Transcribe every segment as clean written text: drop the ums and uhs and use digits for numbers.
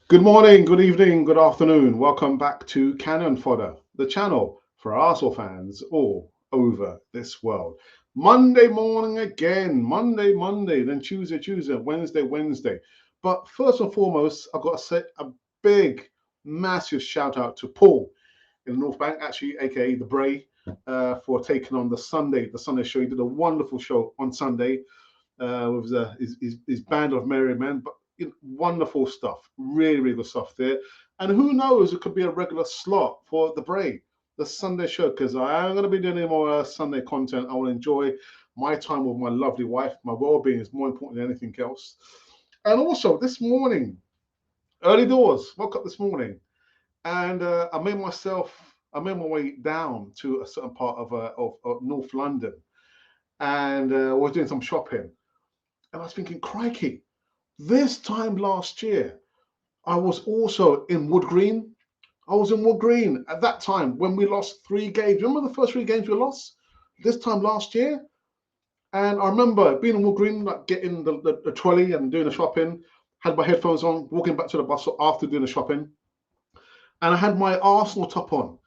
Good morning, good evening, good afternoon. Welcome back to Cannon Fodder, the channel for Arsenal fans all over this world. Monday morning again, Monday, then Tuesday, Wednesday. But first and foremost, I've got to say a big, massive shout out to Paul in the North Bank, actually, aka the Bray, for taking on the Sunday show. He did a wonderful show on Sunday with his band of merry men. But wonderful stuff, really good stuff there. And who knows, it could be a regular slot for the Bray, the Sunday show, because I am going to be doing any more Sunday content. I will enjoy my time with my lovely wife. My well-being is more important than anything else. And also this morning, early doors, woke up this morning, and I made my way down to a certain part of North London, and was doing some shopping. And I was thinking, crikey, this time last year, I was also in Wood Green. I was in Wood Green at that time when we lost 3 games. Remember the first 3 games we lost this time last year? And I remember being in Wood Green, like getting the trolley and doing the shopping, had my headphones on, walking back to the bus after doing the shopping. And I had my Arsenal top on.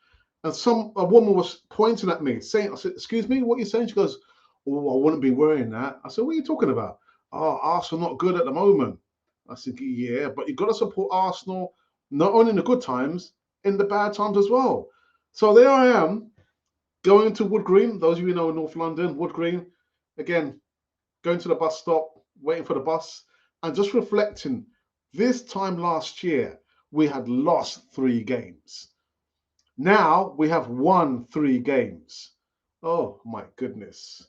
And a woman was pointing at me, saying, I said, excuse me, what are you saying? She goes, oh, I wouldn't be wearing that. I said, what are you talking about? Oh, Arsenal not good at the moment. I said, yeah, but you've got to support Arsenal, not only in the good times, in the bad times as well. So there I am, going to Wood Green. Those of you who know North London, Wood Green, again, going to the bus stop, waiting for the bus, and just reflecting, this time last year, we had lost 3 games. Now we have won 3 games. Oh my goodness.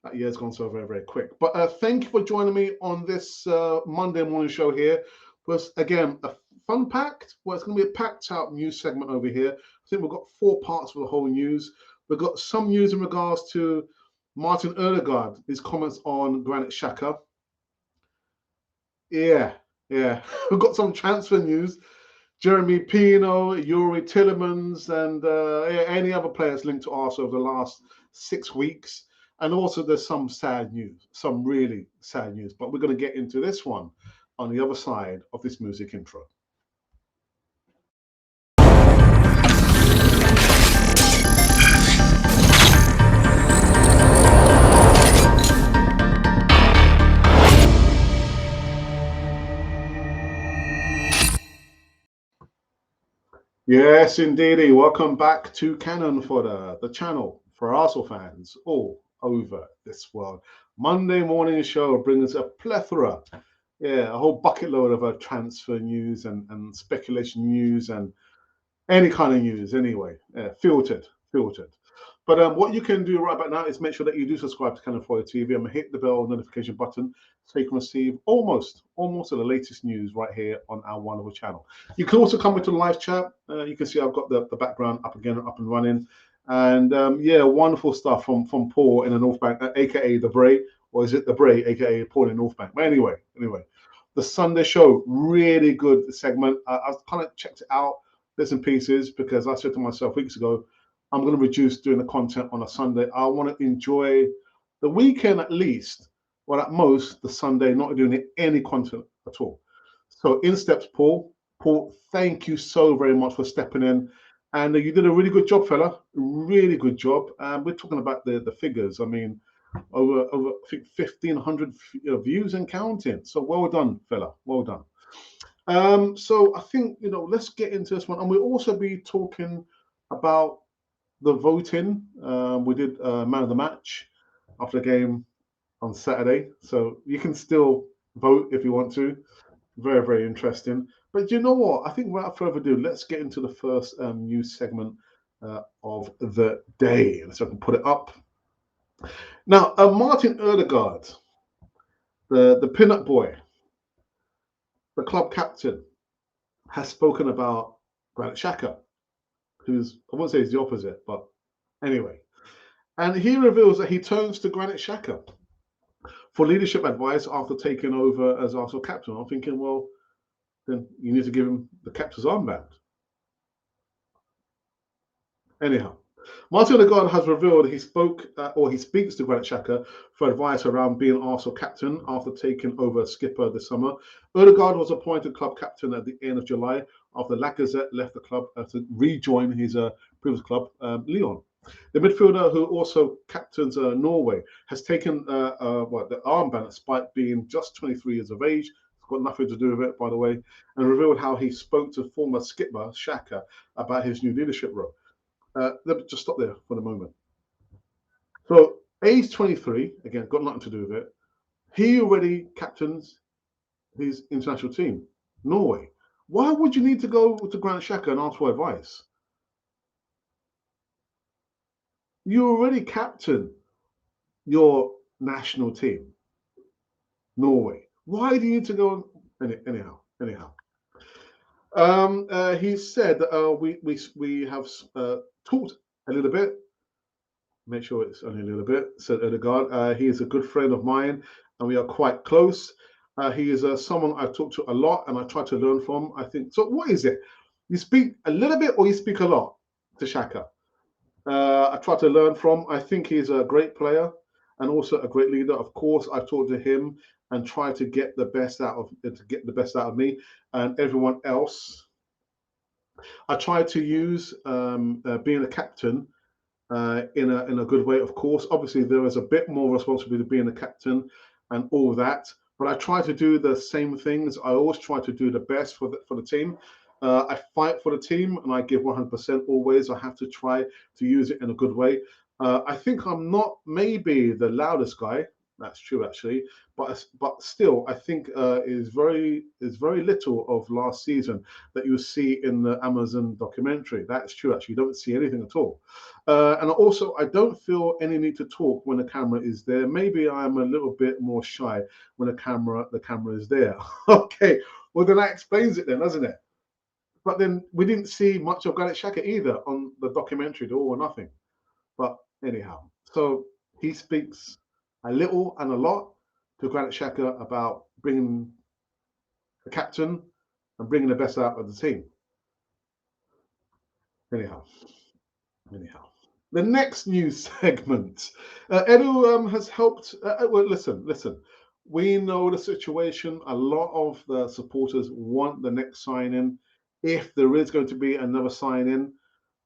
That year's gone so very, very quick. But thank you for joining me on this Monday morning show here. Was again a fun packed. Well, it's going to be a packed out news segment over here. I think we've got 4 parts for the whole news. We've got some news in regards to Martin Odegaard, his comments on Granit Xhaka. Yeah. We've got some transfer news. Yeremy Pino, Youri Tielemans, and any other players linked to Arsenal over the last 6 weeks. And also there's some sad news, some really sad news. But we're going to get into this one on the other side of this music intro. Yes, indeedy. Welcome back to Cannon Fodder, the channel for Arsenal fans all over this world. Monday morning show brings a plethora, a whole bucket load of transfer news and speculation news and any kind of news anyway, filtered. But what you can do right about now is make sure that you do subscribe to Cannon Fodder TV and hit the bell notification button so you can receive almost the latest news right here on our wonderful channel. You can also come into the live chat. You can see I've got the background up and running. And wonderful stuff from Paul in the North Bank, aka the Bray, or is it the Bray, aka Paul in North Bank? But anyway, the Sunday show, really good segment. I kind of checked it out, bits and pieces, because I said to myself weeks ago, I'm going to reduce doing the content on a Sunday. I want to enjoy the weekend at least, or at most the Sunday, not doing any content at all. So in steps Paul. Paul, thank you so very much for stepping in. And you did a really good job, fella. Really good job. We're talking about the figures. I mean, over I think 1,500 views and counting. So well done, fella. Well done. So I think let's get into this one, and we'll also be talking about the voting. We did man of the match after the game on Saturday, so you can still vote if you want to. Very, very interesting. But you know what? I think without further ado, let's get into the first news segment of the day. So I can put it up. Now, Martin Odegaard, the pin-up boy, the club captain, has spoken about Granit Xhaka, who's, I won't say he's the opposite, but anyway. And he reveals that he turns to Granit Xhaka for leadership advice after taking over as Arsenal captain. I'm thinking, well, then you need to give him the captain's armband. Anyhow, Martin Odegaard has revealed he speaks to Granit Xhaka for advice around being Arsenal captain after taking over skipper this summer. Odegaard was appointed club captain at the end of July after Lacazette left the club to rejoin his previous club, Lyon. The midfielder, who also captains Norway, has taken the armband despite being just 23 years of age. It's got nothing to do with it, by the way, and revealed how he spoke to former skipper Xhaka about his new leadership role. Let me just stop there for the moment. So, age 23, again, got nothing to do with it. He already captains his international team, Norway. Why would you need to go to Granit Xhaka and ask for advice? You already captain your national team, Norway. Why do you need to go? Anyhow. He said we have talked a little bit. Make sure it's only a little bit. Said Odegaard. He is a good friend of mine, and we are quite close. He is someone I talk to a lot, and I try to learn from. I think so. What is it? You speak a little bit, or you speak a lot to Xhaka? I try to learn from. I think he's a great player and also a great leader. Of course, I talk to him and try to get the best out of me and everyone else. I try to use being a captain in a good way. Of course, obviously there is a bit more responsibility being a captain and all that, but I try to do the same things. I always try to do the best for the team. I fight for the team and I give 100% always. I have to try to use it in a good way. I think I'm not maybe the loudest guy. That's true actually, but still, I think is very little of last season that you see in the Amazon documentary. That's true actually. You don't see anything at all, and also I don't feel any need to talk when the camera is there. Maybe I'm a little bit more shy when the camera is there. Okay, well then that explains it then, doesn't it? But then we didn't see much of Granit Xhaka either on the documentary, The All or Nothing. But anyhow, so he speaks a little and a lot to Granit Xhaka about bringing the captain and bringing the best out of the team. Anyhow. The next news segment. Edu has helped. Well, listen. We know the situation. A lot of the supporters want the next signing. If there is going to be another signing,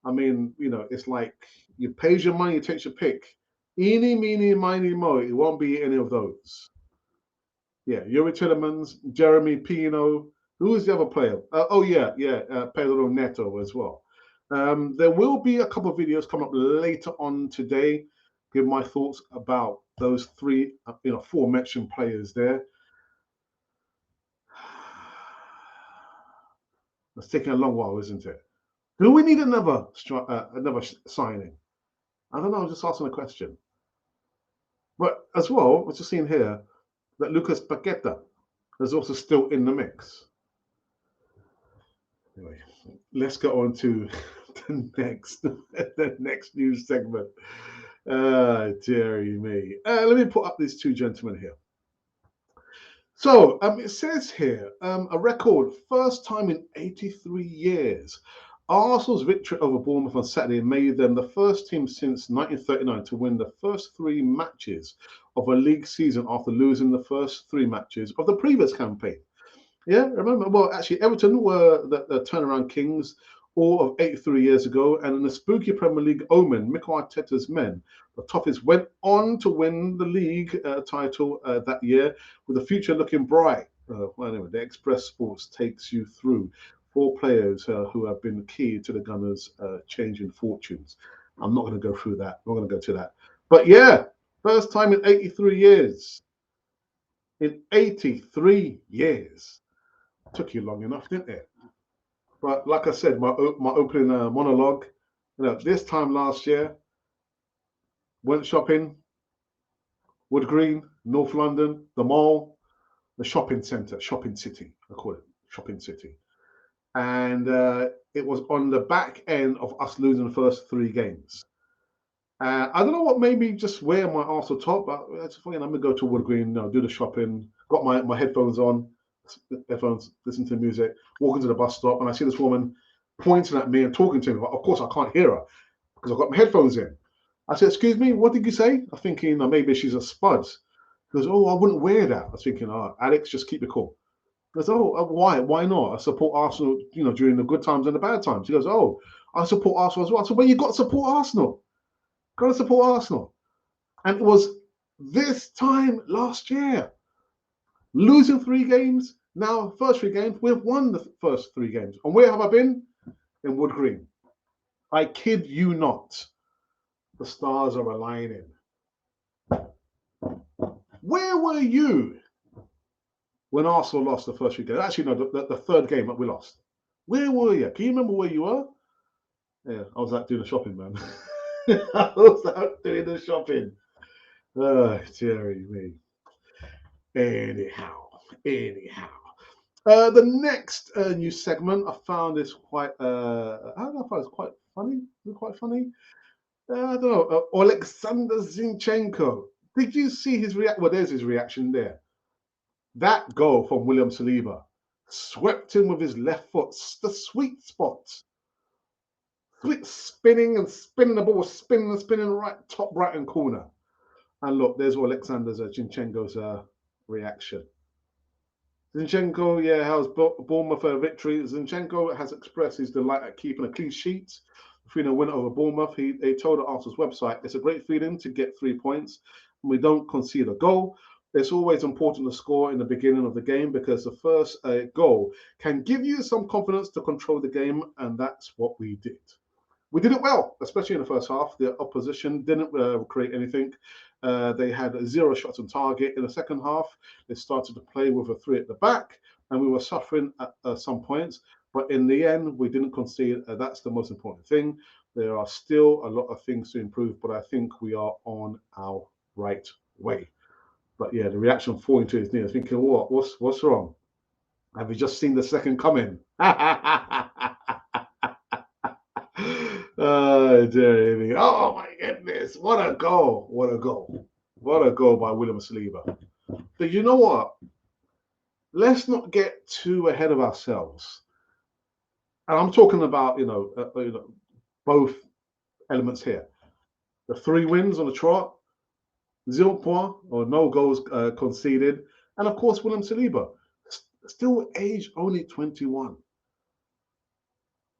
I mean, it's like you pays your money, you takes your pick. Eeny, meeny, miny, mo. It won't be any of those. Yeah, Youri Tielemans, Yeremy Pino. Who is the other player? Pedro Neto as well. There will be a couple of videos come up later on today. Give my thoughts about those three, four mentioned players there. It's taking a long while, isn't it? Do we need another signing? I don't know. I'm just asking a question. But as well, we're just seeing here that Lucas Paqueta is also still in the mix. Anyway, let's go on to the next news segment. Dearie me. Let me put up these two gentlemen here. So it says here, a record first time in 83 years. Arsenal's victory over Bournemouth on Saturday made them the first team since 1939 to win the first three matches of a league season after losing the first three matches of the previous campaign. Yeah, remember? Well, actually, Everton were the turnaround kings all of 83 years ago, and in the spooky Premier League omen, Mikel Arteta's men, the Toffees, went on to win the league title that year, with the future looking bright. Well, anyway, the Express Sports takes you through four players who have been key to the Gunners' changing fortunes. I'm not going to go through that. I'm not going to go to that. But yeah, first time in 83 years. In 83 years. Took you long enough, didn't it? But like I said, my opening monologue, this time last year, went shopping, Wood Green, North London, the mall, the shopping centre, shopping city, I call it, shopping city. And it was on the back end of us losing the first three games. I don't know what made me just wear my Arsenal top, but it's fine. I'm going to go to Wood Green, do the shopping, got my headphones on, listen to music, walking to the bus stop, and I see this woman pointing at me and talking to me. But of course, I can't hear her because I've got my headphones in. I said, excuse me, what did you say? I'm thinking, maybe she's a spud. He goes, oh, I wouldn't wear that. I was thinking, oh, Alex, just keep it cool. He goes, oh, why? Why not? I support Arsenal, during the good times and the bad times. He goes, oh, I support Arsenal as well. I said, well, you got to support Arsenal. Got to support Arsenal. And it was this time last year. Losing 3 games. Now, first 3 games, we've won the first 3 games. And where have I been? In Wood Green. I kid you not. The stars are aligning. Where were you when Arsenal lost the first 3 games? Actually, no, the third game that we lost. Where were you? Can you remember where you were? Yeah, I was out doing the shopping, man. I was out doing the shopping. Oh, dearie me. Anyhow. The next new segment, I found this quite, I don't know if it was quite funny. I don't know. Alexander Zinchenko. Did you see his reaction? Well, there's his reaction there. That goal from William Saliba swept him with his left foot, the sweet spot. Sweet spinning and spinning the ball, spinning and spinning right top right hand corner. And look, there's Alexander Zinchenko's reaction. Zinchenko, has Bournemouth a victory. Zinchenko has expressed his delight at keeping a clean sheet. 3-0 win over Bournemouth. He told Arsenal's website, it's a great feeling to get 3 points. And we don't concede a goal. It's always important to score in the beginning of the game because the first goal can give you some confidence to control the game, and that's what we did. We did it well, especially in the first half. The opposition didn't create anything. They had 0 shots on target. In the second half, they started to play with a 3 at the back, and we were suffering at some points. But in the end, we didn't concede. That's the most important thing. There are still a lot of things to improve, but I think we are on our right way. But yeah, the reaction falling to his knees, thinking, what's wrong? Have you just seen the second coming? Oh, dear. Oh my goodness. What a goal. What a goal. What a goal by William Saliba. But you know what? Let's not get too ahead of ourselves. And I'm talking about, both elements here. The 3 wins on the trot, 0 points or no goals conceded. And of course, William Saliba, still age only 21.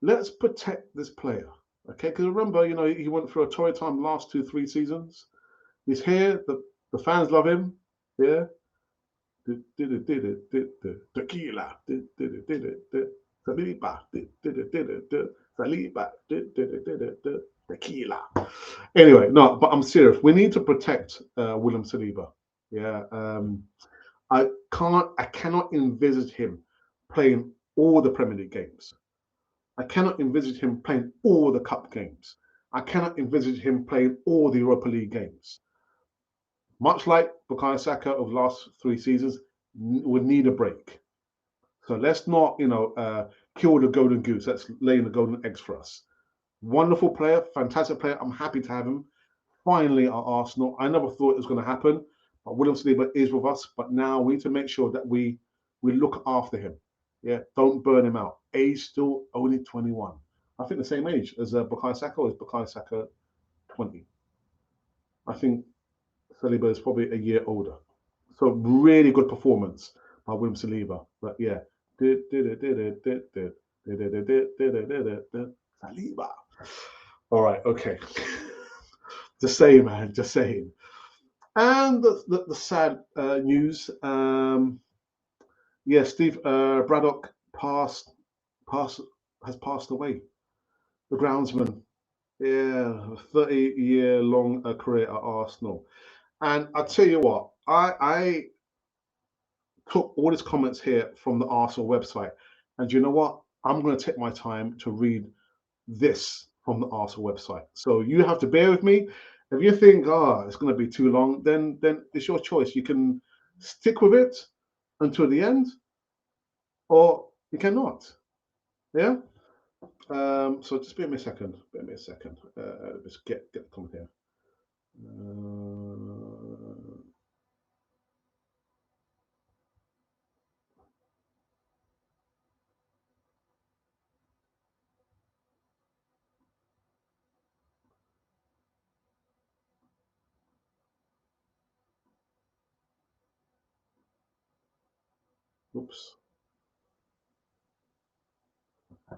Let's protect this player. Okay, because remember, he went through a torrid time last 2-3 seasons. He's here. The fans love him. Yeah. Tequila. Saliba. Saliba. Tequila. Anyway, no, but I'm serious. We need to protect William Saliba. Yeah. I cannot envisage him playing all the Premier League games. I cannot envisage him playing all the cup games. I cannot envisage him playing all the Europa League games. Much like Bukayo Saka of the last 3 seasons, would need a break. So let's not, kill the golden goose. That's laying the golden eggs for us. Wonderful player, fantastic player. I'm happy to have him. Finally at Arsenal. I never thought it was going to happen, but William Saliba is with us. But now we need to make sure that we look after him. Yeah, don't burn him out. Age still only 21. I think the same age as Bukayo Saka, or is Bukayo Saka 20? I think Saliba is probably a year older. So really good performance by William Saliba. But yeah. Saliba. All right, okay. Just saying, man, just saying. And the sad news, Steve Braddock has passed away. The groundsman, 30-year-long career at Arsenal. And I tell you what, I took all his comments here from the Arsenal website. And you know what? I'm going to take my time to read this from the Arsenal website. So you have to bear with me. If you think, it's going to be too long, then it's your choice. You can stick with it until the end, or you cannot. Yeah? So just bear me a second. Just get the comment here. Oops.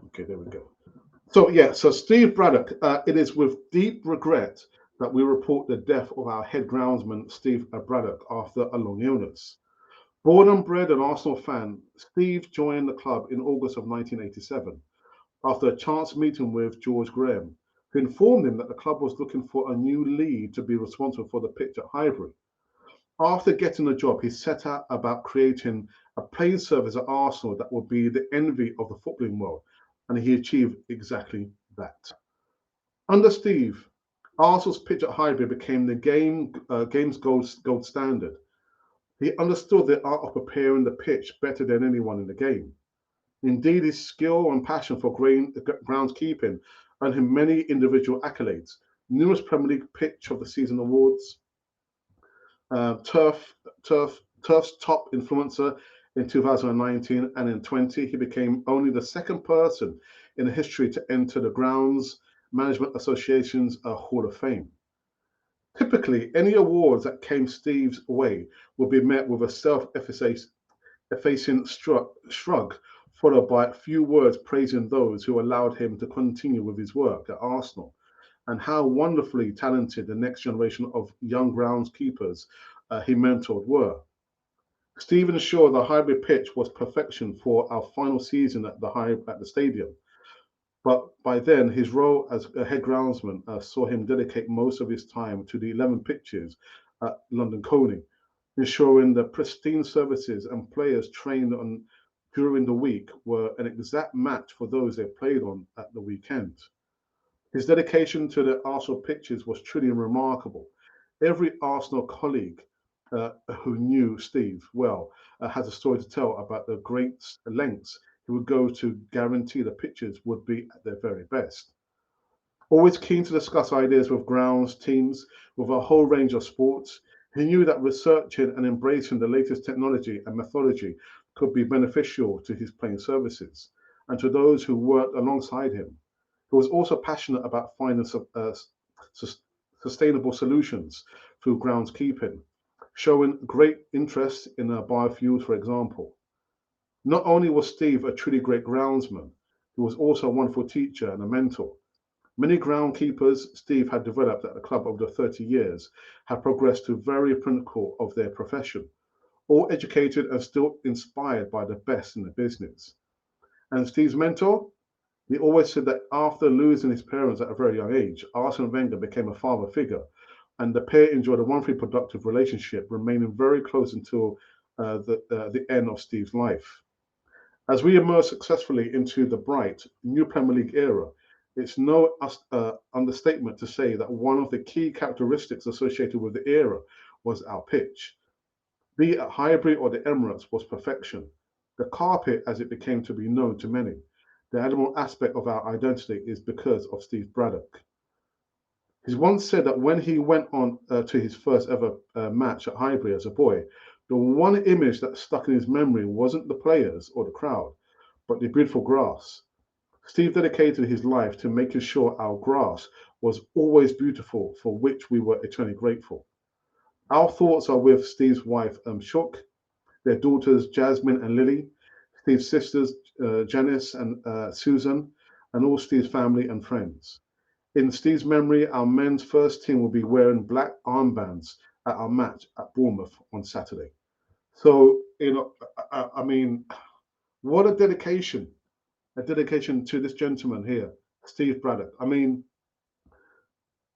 Okay, there we go. So yeah, so Steve Braddock. It is with deep regret that we report the death of our head groundsman Steve Braddock after a long illness. Born and bred an Arsenal fan, Steve joined the club in August of 1987 after a chance meeting with George Graham, who informed him that the club was looking for a new lead to be responsible for the pitch at Highbury. After getting the job, he set out about creating a playing service at Arsenal that would be the envy of the footballing world, and he achieved exactly that. Under Steve, Arsenal's pitch at Highbury became the game's gold standard. He understood the art of preparing the pitch better than anyone in the game. Indeed, his skill and passion for groundskeeping earned him many individual accolades, numerous Premier League Pitch of the Season awards, Turf, Turf's top influencer in 2019, and in 20 he became only the second person in history to enter the Grounds Management Association's Hall of Fame. Typically, any awards that came Steve's way would be met with a self-effacing shrug, followed by a few words praising those who allowed him to continue with his work at Arsenal, and how wonderfully talented the next generation of young groundskeepers he mentored were. Steve ensured the Highbury pitch was perfection for our final season at the stadium. But by then, his role as a head groundsman saw him dedicate most of his time to the 11 pitches at London Coney, ensuring the pristine services and players trained on during the week were an exact match for those they played on at the weekend. His dedication to the Arsenal pitches was truly remarkable. Every Arsenal colleague who knew Steve well has a story to tell about the great lengths he would go to guarantee the pitches would be at their very best. Always keen to discuss ideas with grounds teams with a whole range of sports, he knew that researching and embracing the latest technology and methodology could be beneficial to his playing services and to those who worked alongside him. He was also passionate about finding sustainable solutions through groundskeeping, showing great interest in biofuels, for example. Not only was Steve a truly great groundsman, he was also a wonderful teacher and a mentor. Many groundkeepers Steve had developed at the club over the 30 years have progressed to very pinnacle of their profession, all educated and still inspired by the best in the business. And Steve's mentor, he always said that after losing his parents at a very young age, Arsene Wenger became a father figure, and the pair enjoyed a wonderfully productive relationship, remaining very close until the end of Steve's life. As we emerge successfully into the bright new Premier League era, it's no understatement to say that one of the key characteristics associated with the era was our pitch. Be it at Highbury or the Emirates was perfection. The carpet, as it became to be known to many, the animal aspect of our identity is because of Steve Braddock. He's once said that when he went on to his first ever match at Highbury as a boy, the one image that stuck in his memory wasn't the players or the crowd, but the beautiful grass. Steve dedicated his life to making sure our grass was always beautiful, for which we were eternally grateful. Our thoughts are with Steve's wife, Shook, their daughters, Jasmine and Lily, Steve's sisters, Janice and Susan, and all Steve's family and friends. In Steve's memory, our men's first team will be wearing black armbands at our match at Bournemouth on Saturday. So, I mean, what a dedication to this gentleman here, Steve Braddock. I mean,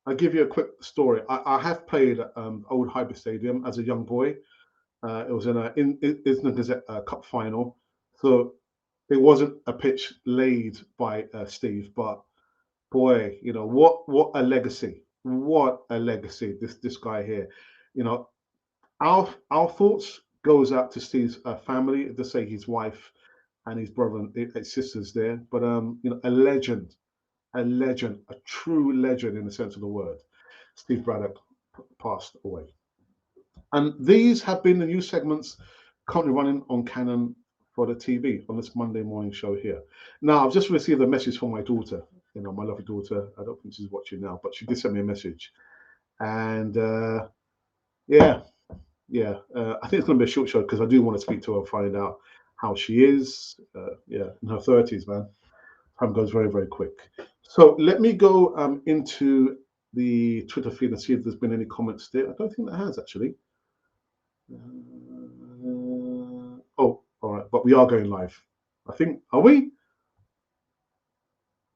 I'll give you a quick story. I have played at Old Highbury Stadium as a young boy. It was in a Gazette Cup final. So it wasn't a pitch laid by Steve, but boy, what a legacy. What a legacy this guy here. You know, our thoughts goes out to Steve's family, to say his wife and his brother and his sisters there. But a legend, a true legend in the sense of the word. Steve Braddock passed away. And these have been the new segments currently running on Canon for the TV on this Monday morning show here. Now, I've just received a message from my daughter, my lovely daughter. I don't think she's watching now, but she did send me a message. And yeah, I think it's going to be a short show because I do want to speak to her and find out how she is. Yeah, in her 30s, man. Time goes very, very quick. So let me go into the Twitter feed and see if there's been any comments there. I don't think there has actually. Oh, all right, but we are going live. I think, are we?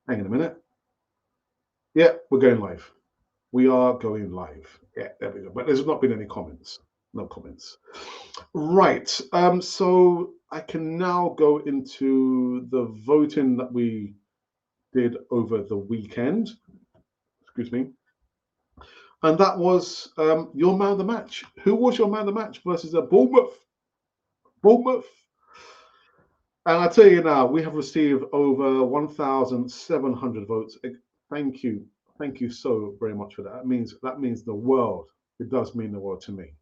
Hang on a minute. Yeah, we're going live. We are going live. Yeah, there we go. But there's not been any comments. No comments. Right. So I can now go into the voting that we did over the weekend. Excuse me. And that was your man of the match. Who was your man of the match versus a Bournemouth? Bournemouth. And I tell you now, we have received over 1,700 votes. Thank you. Thank you so very much for that. That means the world. It does mean the world to me.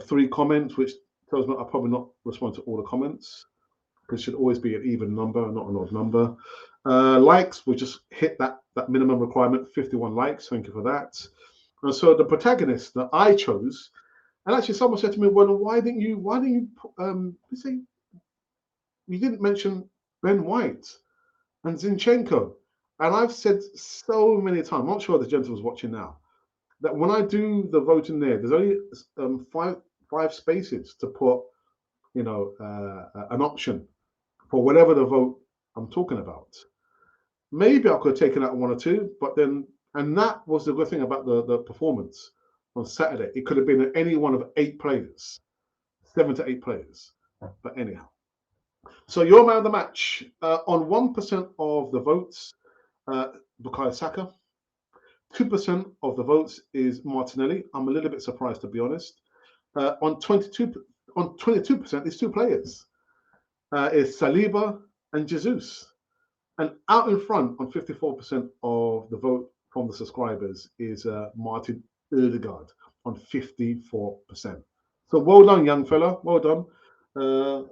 3 comments, which tells me I'll probably not respond to all the comments. It should always be an even number, not an odd number. Likes, we just hit that minimum requirement, 51 likes. Thank you for that. And so the protagonist that I chose, and actually someone said to me, well, why didn't you say you didn't mention Ben White and Zinchenko? And I've said so many times, I'm not sure the gentleman's watching now, that when I do the voting there, there's only five spaces to put, an option for whatever the vote I'm talking about. Maybe I could have taken out 1 or 2, but then, and that was the good thing about the performance on Saturday. It could have been any one of 8 players, 7 to 8 players. But anyhow, so your man of the match on 1% of the votes, Bukayo Saka. 2% of the votes is Martinelli. I'm a little bit surprised, to be honest. On 22%, is 2 players. Is Saliba and Jesus. And out in front on 54% of the vote from the subscribers is Martin Odegaard on 54%. So well done, young fella. Well done.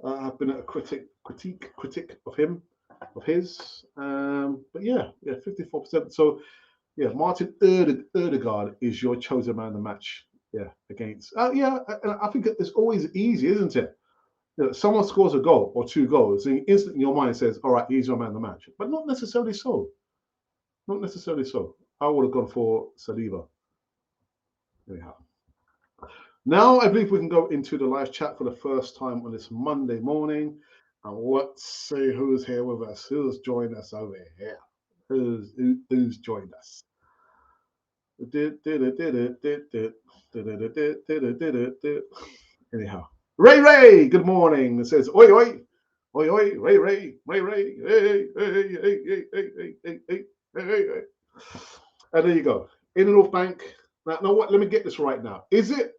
I've been a critic of his. But yeah, 54%. So yeah, Martin Odegaard is your chosen man of the match. Yeah, against. Yeah, and I think it's always easy, isn't it? Someone scores a goal or 2 goals, and instantly your mind says, all right, he's your man of the match. But not necessarily so. Not necessarily so. I would have gone for Saliba. Anyhow. Now I believe we can go into the live chat for the first time on this Monday morning. And let's see who's here with us. Who's joined us over here? Who's joined us? Anyhow. Ray, good morning. It says, oi, oi. Oi, oi, Ray, hey, hey. And there you go. In the North Bank. Now what? Let me get this right now. Is it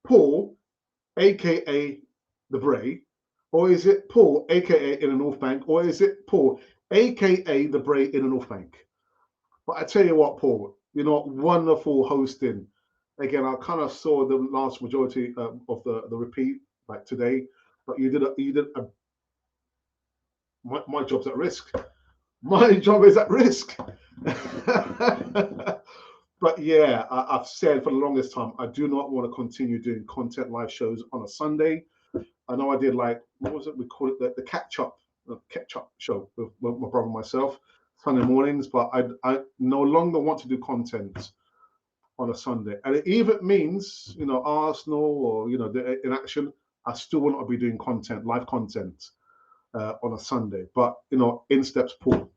Paul, aka the Bray, or is it Paul, aka in the North Bank, or is it Paul, aka the Bray in the North Bank? But I tell you what, Paul, wonderful hosting. Again, I kind of saw the last majority of the repeat, like today, but you did a my job's at risk. My job is at risk. But yeah, I've said for the longest time, I do not want to continue doing content live shows on a Sunday. I know I did what was it? We call it the catch-up show with my brother and myself, Sunday mornings, but I no longer want to do content on a Sunday. And it even means, Arsenal or, in action, I still will not be doing live content on a Sunday. But, in steps Paul,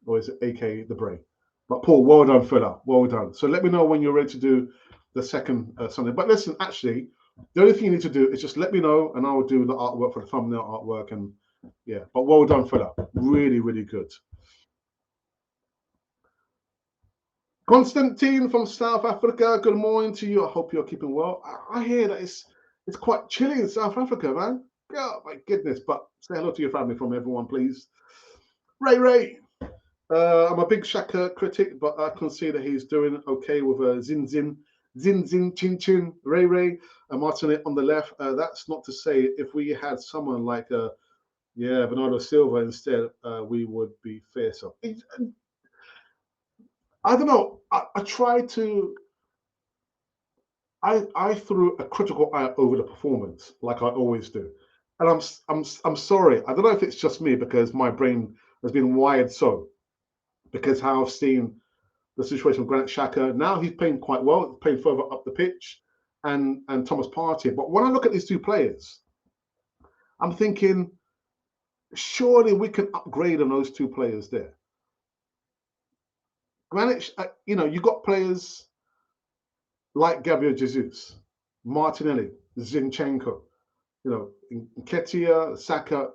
or is it aka the Bray? But Paul, well done, fella. Well done. So let me know when you're ready to do the second Sunday. But listen, actually, the only thing you need to do is just let me know and I'll do the artwork for the thumbnail artwork. And yeah, but well done, fella. Really, really good. Constantine from South Africa, good morning to you. I hope you're keeping well. I hear that it's quite chilly in South Africa, man. Oh, my goodness. But say hello to your family from everyone, please. Ray. I'm a big Shaka critic, but I can see that he's doing okay with Zin, Chin Chin, Ray, and Martinet on the left. That's not to say if we had someone like Bernardo Silva instead, we would be fiercer. I don't know. I tried to. I threw a critical eye over the performance, like I always do, And I'm sorry. I don't know if it's just me because my brain has been wired so. Because how I've seen the situation with Granit Xhaka. Now he's playing quite well, playing further up the pitch, and Thomas Partey. But when I look at these two players, I'm thinking, surely we can upgrade on those two players there. Granit, you got players like Gabriel Jesus, Martinelli, Zinchenko, Nketiah, Saka.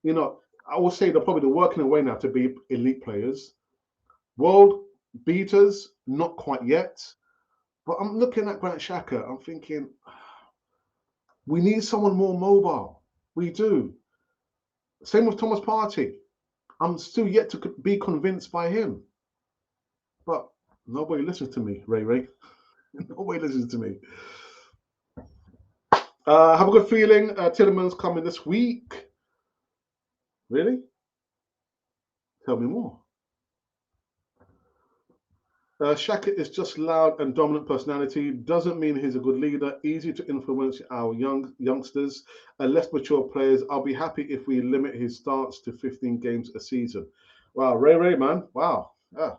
I will say they're probably working their way now to be elite players. World beaters, not quite yet. But I'm looking at Granit Xhaka, I'm thinking, we need someone more mobile. We do. Same with Thomas Partey. I'm still yet to be convinced by him. But nobody listens to me, Ray. Nobody listens to me. Have a good feeling. Tielemans coming this week. Really? Tell me more. Xhaka is just loud and dominant personality. Doesn't mean he's a good leader. Easy to influence our youngsters and less mature players. I'll be happy if we limit his starts to 15 games a season. Wow, Ray, man. Wow. Yeah.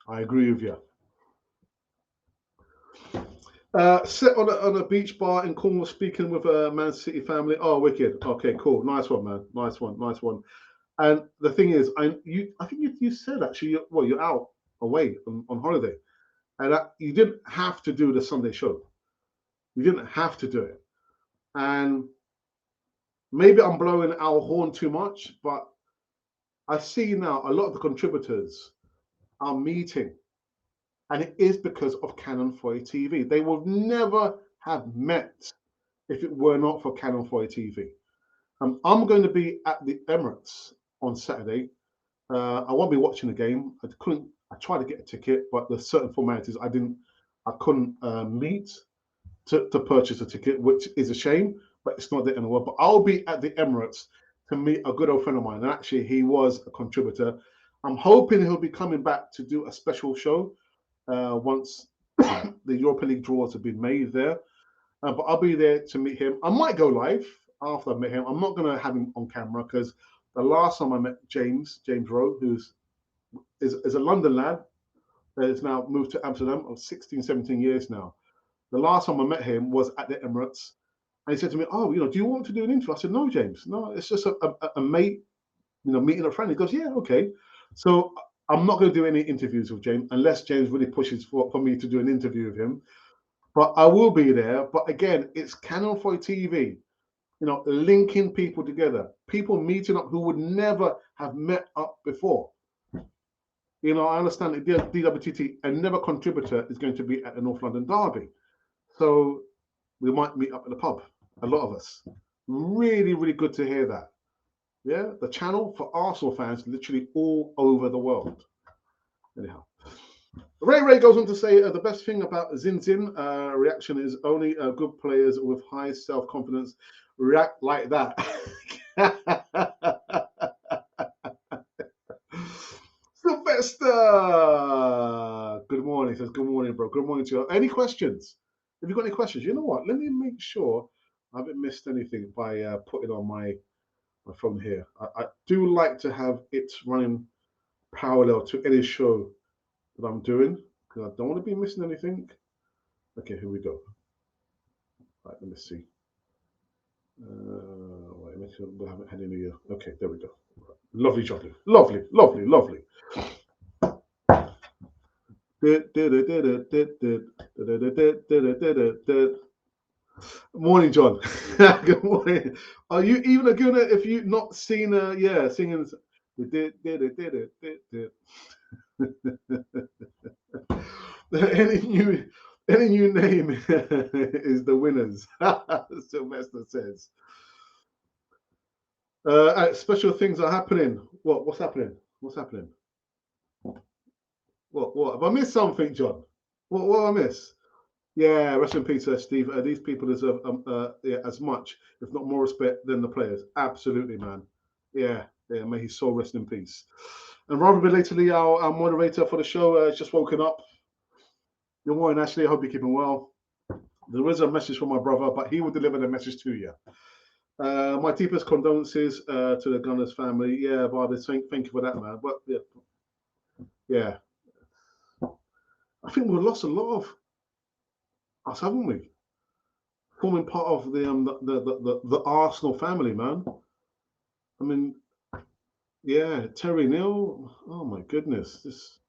I agree with you. Sit on a beach bar in Cornwall speaking with a Man City family. Oh, wicked. Okay, cool. Nice one, man. Nice one. And the thing is, I think you said actually, you're out away on holiday, and you didn't have to do the Sunday show. You didn't have to do it. And maybe I'm blowing our horn too much, but I see now a lot of the contributors are meeting, and it is because of Canon 4 TV. They would never have met if it were not for Canon 4 TV. I'm going to be at the Emirates on Saturday. I won't be watching the game. I tried to get a ticket, but there's certain formalities I couldn't meet to purchase a ticket, which is a shame, but it's not the end of the world. But I'll be at the Emirates to meet a good old friend of mine. And actually, he was a contributor. I'm hoping he'll be coming back to do a special show once the Europa League draws have been made there. But I'll be there to meet him. I might go live after I met him. I'm not going to have him on camera because the last time I met James Rowe, who's is a London lad that has now moved to Amsterdam of 16, 17 years now. The last time I met him was at the Emirates. And he said to me, "Oh, do you want to do an interview?" I said, "No, James. No, it's just a mate, meeting a friend." He goes, "Yeah, okay." So I'm not going to do any interviews with James unless James really pushes for me to do an interview with him. But I will be there. But again, it's Canon 4 TV, linking people together, people meeting up who would never have met up before. I understand that DWTT, another contributor, is going to be at the North London Derby. So we might meet up at the pub, a lot of us. Really, really good to hear that. Yeah, the channel for Arsenal fans literally all over the world. Anyhow, Ray goes on to say the best thing about Zin reaction is only good players with high self-confidence react like that. Sylvester, good morning. Says good morning, bro. Good morning to you. Any questions? If you've got any questions, you know what? Let me make sure I haven't missed anything by putting on my phone here. I do like to have it running parallel to any show that I'm doing because I don't want to be missing anything. Okay, here we go. Right, let me see. Wait, make sure we haven't had any. Okay, there we go. Lovely, lovely. Morning, John. Good morning. Are you even a good if you've not seen singing any new name is the winners, Sylvester says. Special things are happening. What's happening? What's happening? What? Have I missed something, John? What have I miss? Yeah, rest in peace, Steve. These people deserve as much, if not more, respect than the players. Absolutely, man. Yeah. May his soul rest in peace. And rather belatedly, our moderator for the show has just woken up. Good morning, Ashley. I hope you're keeping well. There is a message from my brother, but he will deliver the message to you. My deepest condolences to the Gunners family. Yeah, Barbie, thank you for that, man. But yeah, I think we've lost a lot of us, haven't we? Forming part of the Arsenal family, man. I mean, yeah, Terry Neal. Oh my goodness, this.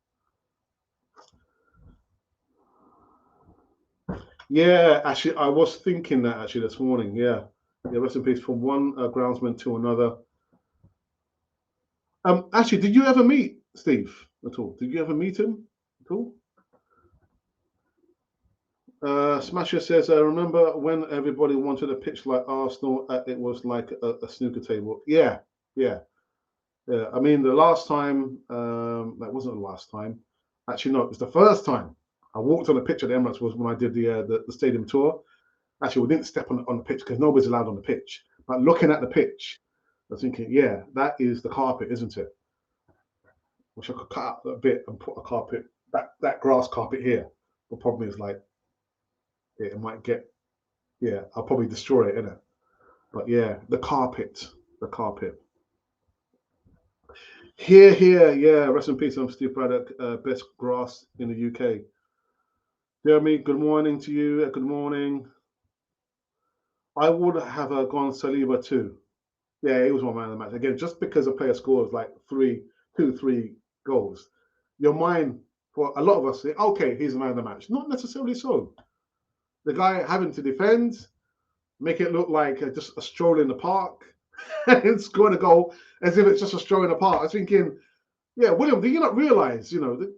Yeah, actually, I was thinking that actually this morning. Yeah, rest in peace from one groundsman to another. Actually, did you ever meet Steve at all? Did you ever meet him at all? Smasher says, I remember when everybody wanted a pitch like Arsenal, it was like a snooker table. Yeah, yeah, yeah. I mean, the last time, that wasn't the last time. Actually, no, it was the first time I walked on the pitch at the Emirates was when I did the stadium tour. Actually, we didn't step on the pitch because nobody's allowed on the pitch. But looking at the pitch, I was thinking, yeah, that is the carpet, isn't it? Wish I could cut out a bit and put a carpet, that grass carpet here. The problem is like, it might get, yeah, I'll probably destroy it, innit? But yeah, the carpet. Here, yeah. Rest in peace. I'm Steve Braddock, best grass in the UK. Yeremy, good morning to you. Good morning. I would have gone Saliba too. Yeah, he was my man of the match. Again, just because a player scores like 3 goals, your mind, for a lot of us, say, okay, he's the man of the match. Not necessarily so. The guy having to defend, make it look like just a stroll in the park, and scoring a goal as if it's just a stroll in the park. I was thinking, yeah, William, do you not realise, you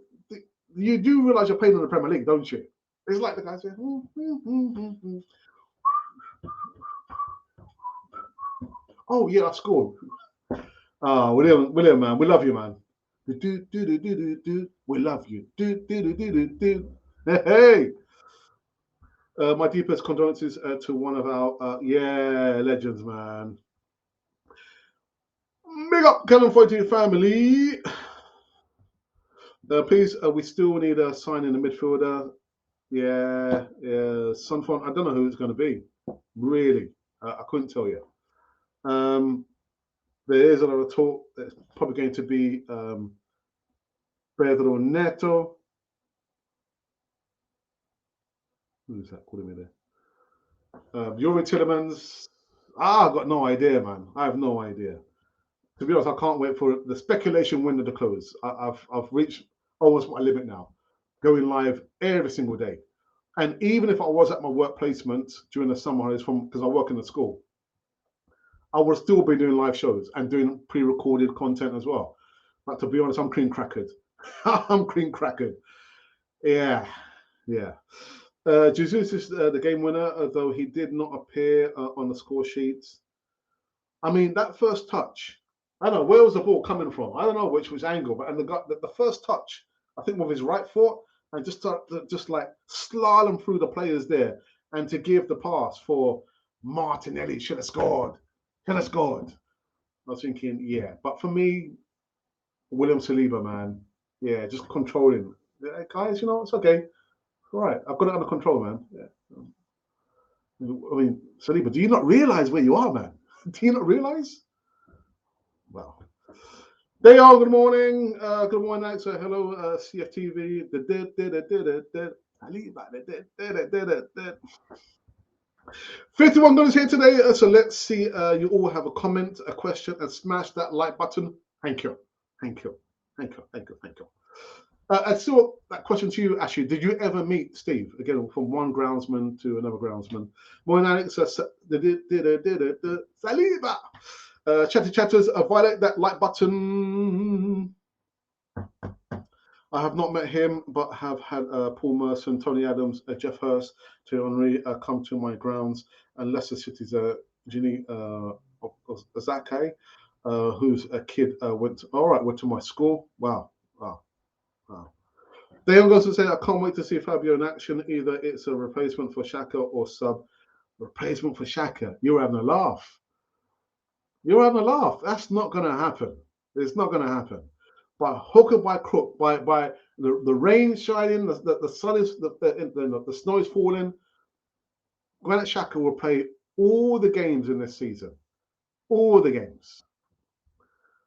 do realise you're playing in the Premier League, don't you? It's like the guy saying, oh, yeah, I scored. William, man, we love you, man. We love you. Hey. My deepest condolences to one of our legends, man. Big up, Callum 42 family. Please, we still need a sign in the midfielder. Yeah, Sunfon. I don't know who it's going to be. Really, I couldn't tell you. There is another talk. It's probably going to be Pedro Neto. Who's that calling me there? Youri Tielemans. I've got no idea, man. I have no idea. To be honest, I can't wait for the speculation window to close. I've reached almost my limit now, going live every single day. And even if I was at my work placement during the summer holidays, because I work in the school, I would still be doing live shows and doing pre-recorded content as well. But to be honest, I'm clean crackered. I'm clean crackered. Yeah. Jesus is the game winner, though he did not appear on the score sheets. I mean, that first touch, I don't know, where was the ball coming from? I don't know which angle, but and the first touch, I think with his right foot, and just like slalom through the players there, and to give the pass for Martinelli, should have scored. I was thinking, yeah, but for me, William Saliba, man, yeah, just controlling. Yeah, guys, it's okay. All right, I've got it under control, man. Yeah. I mean, Saliba, do you not realize where you are, man? Do you not realize? Well, there you are. Good morning. Good morning, Alex. Hello, CFTV. 51 dollars here today. So let's see. You all have a comment, a question, and smash that like button. Thank you. And still, that question to you, Ashley. Did you ever meet Steve? Again, from one groundsman to another groundsman. Morning, Alex. Saliba. Chatters, violate that like button. I have not met him, but have had Paul Merson, Tony Adams, Jeff Hurst, Thierry Henry come to my grounds, and Leicester City's Ginny Azake, who's a kid went to my school. Wow. The young goes to say, I can't wait to see Fabio in action. Either it's a replacement for Xhaka or sub. Replacement for Xhaka. You're having a laugh. That's not going to happen. It's not going to happen. By hook or by crook, by the rain shining, the sun is the snow is falling. Granit Xhaka will play all the games in this season. All the games.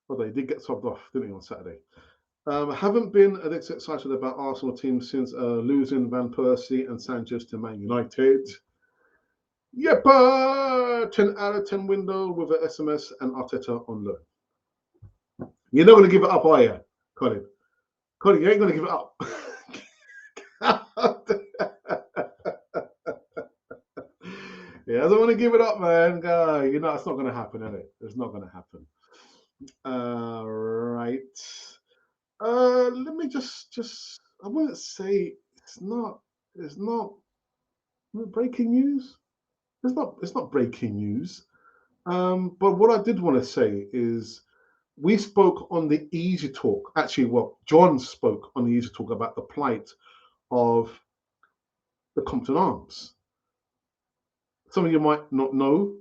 Although he did get subbed off, didn't he, on Saturday? Haven't been as excited about Arsenal team since losing Van Persie and Sanchez to Man United. Yep, 10 out of 10 window with an SMS and Arteta on loan. You're not going to give it up, are you, Colin? Colin, you ain't going to give it up. Yeah, I don't want to give it up, man. You know, it's not going to happen, is it? It's not going to happen. Right. Let me just, I wouldn't say it's not breaking news. It's not breaking news. But what I did want to say is we spoke on the Easy Talk. Actually, well, John spoke on the Easy Talk about the plight of the Compton Arms. Some of you might not know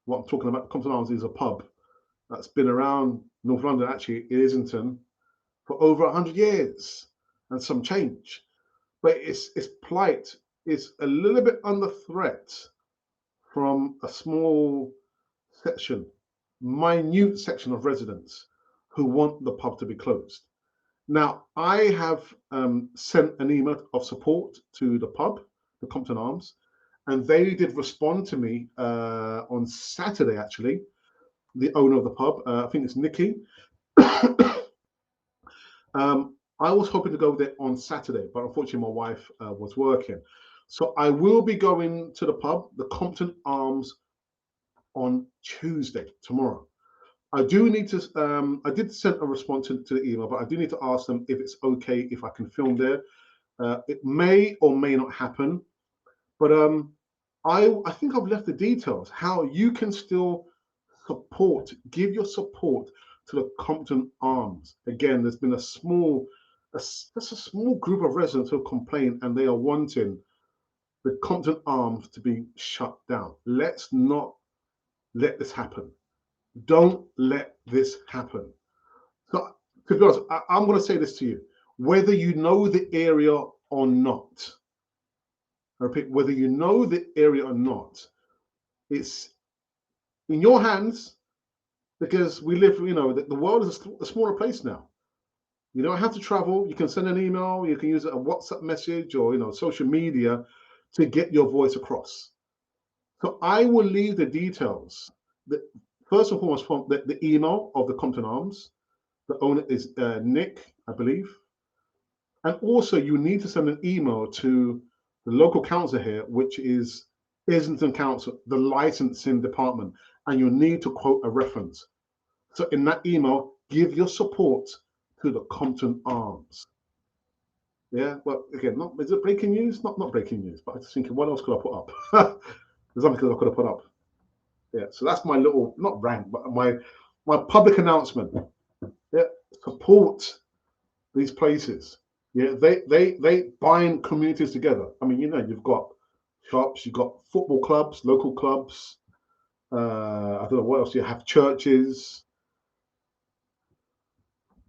what I'm talking about. Compton Arms is a pub that's been around North London, actually, in Islington, for over 100 years and some change. But its plight is a little bit under threat from a small section, minute section of residents who want the pub to be closed. Now, I have sent an email of support to the pub, the Compton Arms, and they did respond to me on Saturday, actually, the owner of the pub. I think it's Nikki. I was hoping to go there on Saturday, but unfortunately my wife was working. So I will be going to the pub, the Compton Arms, on Tuesday, tomorrow. I do need to, I did send a response to the email, but I do need to ask them if it's okay if I can film there. It may or may not happen, but I think I've left the details, how you can still support, give your support to the Compton Arms. Again, there's been a small group of residents who have complained and they are wanting the Compton Arms to be shut down. Let's not let this happen. Don't let this happen. So, to be honest, I'm going to say this to you. Whether you know the area or not, I repeat, whether you know the area or not, it's in your hands because we live, you know, the world is a smaller place now. You don't have to travel. You can send an email. You can use a WhatsApp message or, you know, social media to get your voice across. So I will leave the details. First and foremost, from the email of the Compton Arms. The owner is Nick, I believe. And also, you need to send an email to the local council here, which is Islington Council, the licensing department, and you need to quote a reference. So in that email, give your support to the Compton Arms. Yeah, well, again, is it breaking news? Not breaking news, but I was thinking, what else could I put up? There's something I could have put up. Yeah, so that's my little, not rant, but my public announcement. Yeah, support these places. Yeah, they bind communities together. I mean, you know, you've got shops, you've got football clubs, local clubs. I don't know what else. You have churches.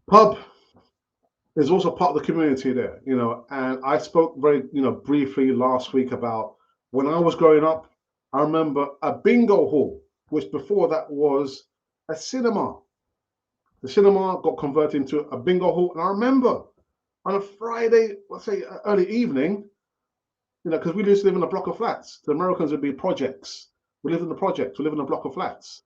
Pub is also part of the community there, you know. And I spoke very, you know, briefly last week about when I was growing up. I remember a bingo hall, which before that was a cinema. The cinema got converted into a bingo hall, and I remember on a Friday, let's say early evening, you know, because we used to live in a block of flats. The Americans would be projects. We live in the projects. We live in a block of flats.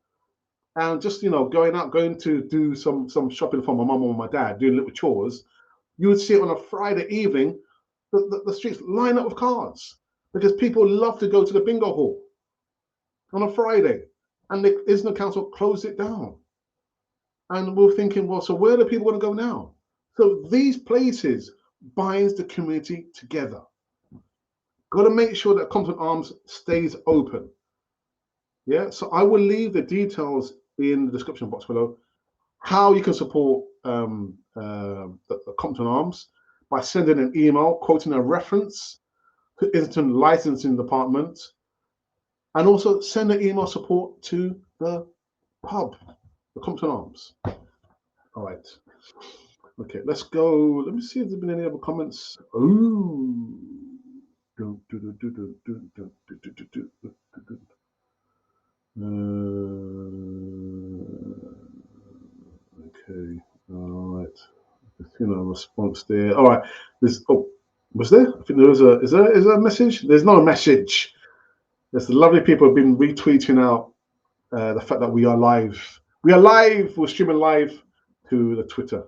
And just, you know, going to do some shopping for my mum or my dad, doing little chores, you would see it on a Friday evening, the streets line up with cars because people love to go to the bingo hall on a Friday. And the Islington Council closed it down. And we're thinking, well, so where do people want to go now? So these places binds the community together. Got to make sure that Compton Arms stays open. Yeah, so I will leave the details in the description box below how you can support the Compton Arms by sending an email quoting a reference to Islington Licensing Department, and also send an email support to the pub, the Compton Arms. All right. Okay, let's go. Let me see if there's been any other comments. Ooh. Okay, all right. Response there. All right. Was there? I think there was a. Is there a message? There's no message. There's the lovely people have been retweeting out the fact that we are live. We are live. We're streaming live to the Twitter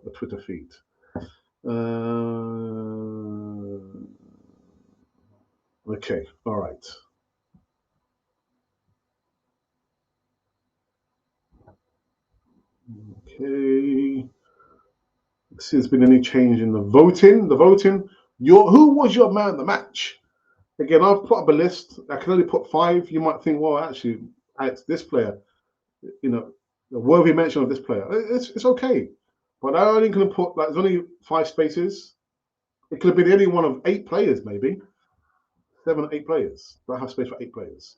feed. Okay. All right. Okay. Let's see if there's been any change in the voting. Who was your man of the match? Again, I've put up a list. I can only put 5. You might think, well, actually, it's this player. The worthy mention of this player. It's okay, but I'm only going to put there's only 5 spaces. It could have been any one of 8 players, maybe 7 or 8 players. I have space for 8 players.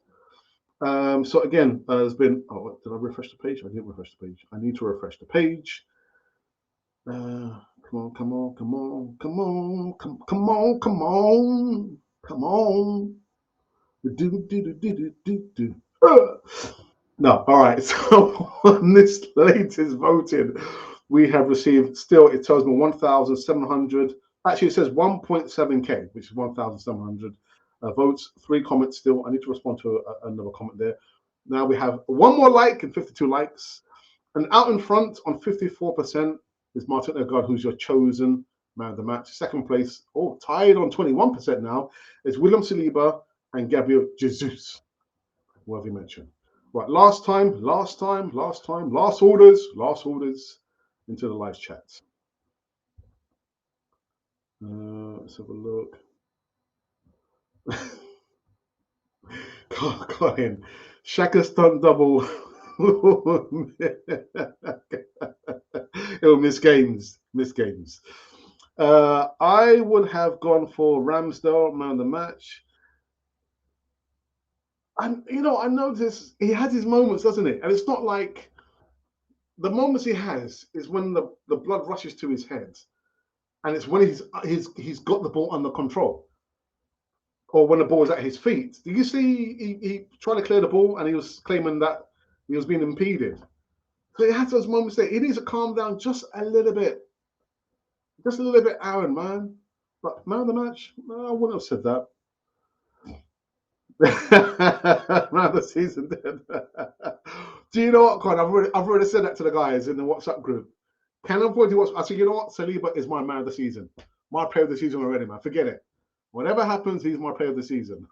So again, there's been. Oh, did I refresh the page? I didn't refresh the page. I need to refresh the page. Come on. Do. No, all right. So on this latest voting, we have received still, it tells me 1,700. Actually, it says 1.7K, which is 1,700 votes. 3 comments still. I need to respond to another comment there. Now we have 1 more like and 52 likes. And out in front on 54% is Martin Odegaard, who's your chosen man of the match. Second place, tied on 21% now, is William Saliba and Gabriel Jesus. Worthy mention. Right, last orders into the live chat. Let's have a look. Colin, Shaka stunt double. It'll miss games. I would have gone for Ramsdale, man of the match. And I notice he has his moments, doesn't it? And it's not like the moments he has is when the blood rushes to his head, and it's when he's got the ball under control, or when the ball is at his feet. Did you see he tried to clear the ball and he was claiming that he was being impeded? So he has those moments there. He needs to calm down just a little bit, Aaron, man. But man of the match, no, I wouldn't have said that. Man of the season, dead. Do you know what, Con? I've already said that to the guys in the WhatsApp group. Can I avoid the WhatsApp? I said, you know what? Saliba is my man of the season. My player of the season already, man. Forget it. Whatever happens, he's my player of the season.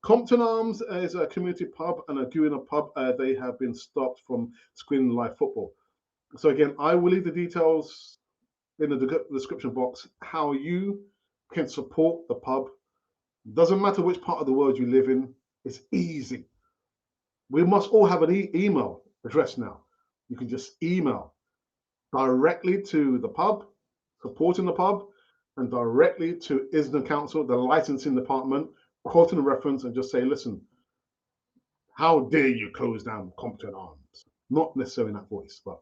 Compton Arms is a community pub and a Guiana pub. They have been stopped from screening live football. So again, I will leave the details in the description box how you can support the pub. Doesn't matter which part of the world you live in. It's easy. We must all have an email address now. You can just email directly to the pub, supporting the pub, and directly to ISNA Council, the licensing department, quoting the reference and just say, listen, how dare you close down Compton Arms? Not necessarily in that voice, but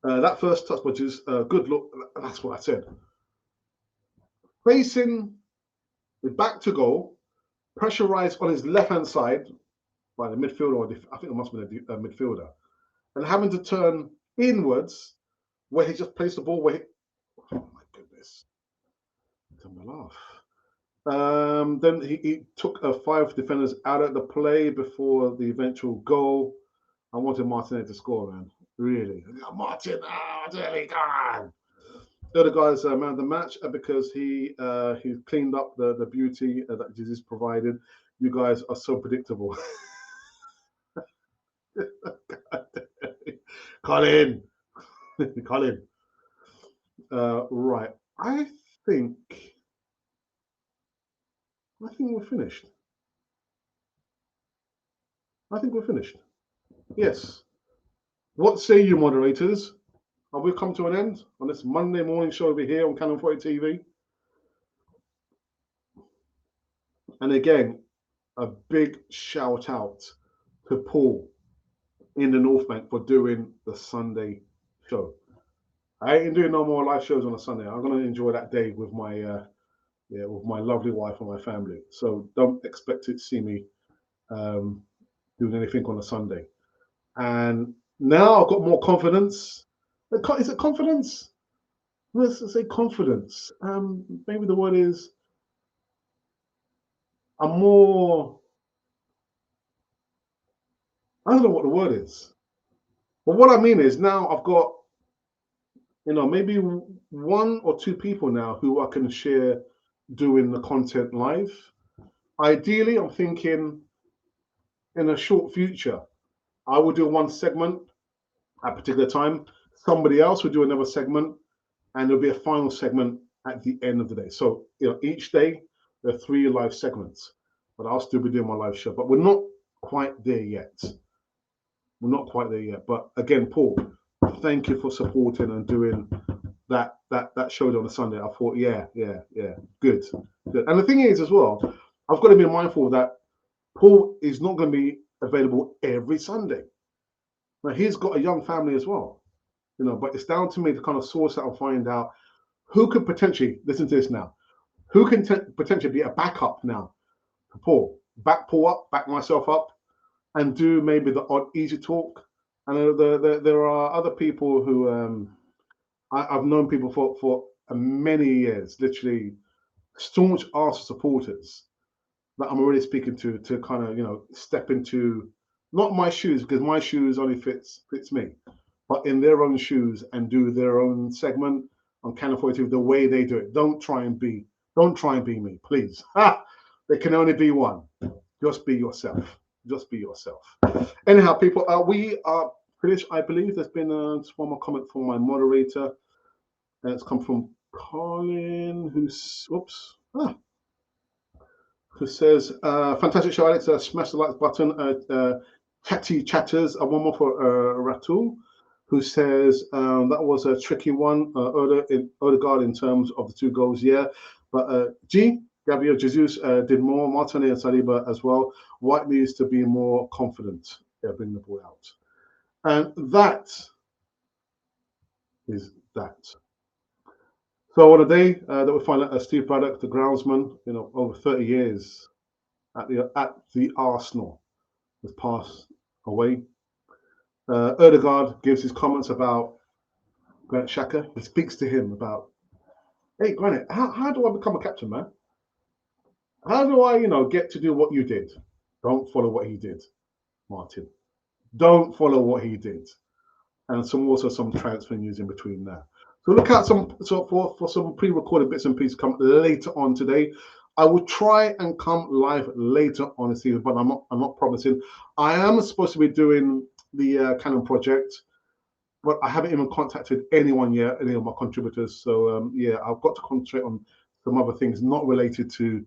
that first touch, which is a good look. That's what I said. Facing the back to goal, pressurized on his left-hand side by the midfielder, or I think it must have been a midfielder, and having to turn inwards where he just placed the ball where oh my goodness. Come laugh. Then he took 5 defenders out of the play before the eventual goal. I wanted Martinez to score, man. Really. Martin, there he gone. The other guy's man of the match because he cleaned up the beauty that Jesus provided. You guys are so predictable. Colin. Right. I think we're finished. Yes. What say you, moderators? Have we come to an end on this Monday morning show over here on Canon 40 TV? And again, a big shout out to Paul in the North Bank for doing the Sunday show. I ain't doing no more live shows on a Sunday. I'm gonna enjoy that day with my with my lovely wife and my family. So don't expect to see me um, doing anything on a Sunday. And now I've got more confidence. Is it confidence? Let's say confidence. Maybe the word is I'm more. I don't know what the word is, but what I mean is now I've got maybe one or two people now who I can share doing the content live. Ideally, I'm thinking in a short future, I will do one segment at a particular time. Somebody else will do another segment, and there'll be a final segment at the end of the day. So, each day there are 3 live segments, but I'll still be doing my live show. But we're not quite there yet. We're not quite there yet. But again, Paul, thank you for supporting and doing that show on a Sunday. I thought, yeah, good. And the thing is, as well, I've got to be mindful that Paul is not going to be available every Sunday. Now he's got a young family as well, but it's down to me to kind of source out and find out who could potentially listen to this now. Who can potentially be a backup now for Paul? Back Paul up, back myself up, and do maybe the odd easy talk. And there are other people who I've known people for many years, literally staunch Arsenal supporters that I'm already speaking to kind of step into not my shoes, because my shoes only fits me, but in their own shoes and do their own segment on Canon 42 the way they do it. Don't try and be me, please. There can only be one. Just be yourself. Just be yourself. Anyhow, people, we are finished. I believe there's been just one more comment from my moderator. And it's come from Colin, who says, fantastic show, Alex. Smash the like button. Chatty chatters. One more for Ratul, who says that was a tricky one. Odegaard in terms of the 2 goals, yeah. But Gabriel Jesus did more. Martinelli and Saliba as well. White needs to be more confident. Bring the ball out. And that is that. So on a day that we find out Steve Braddock, the groundsman, over 30 years at the Arsenal, has passed away. Odegaard gives his comments about Granit Xhaka. He speaks to him about, hey, Granit, how do I become a captain, man? How do I, get to do what you did? Don't follow what he did, Martin. Don't follow what he did. And some transfer news in between there. So look out for some pre-recorded bits and pieces come later on today. I will try and come live later on this evening, but I'm not promising. I am supposed to be doing the Canon project, but I haven't even contacted anyone yet, any of my contributors. So I've got to concentrate on some other things not related to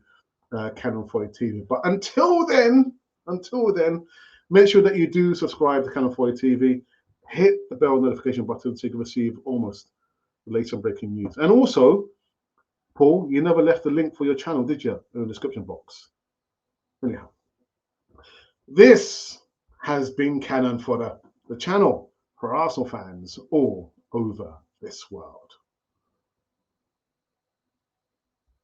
Canon 40 TV. But until then, make sure that you do subscribe to Canon 40 TV. Hit the bell notification button so you can receive almost the latest breaking news. And also, Paul, you never left the link for your channel, did you, in the description box? Anyhow, this has been Canon Fodder, the channel for Arsenal fans all over this world.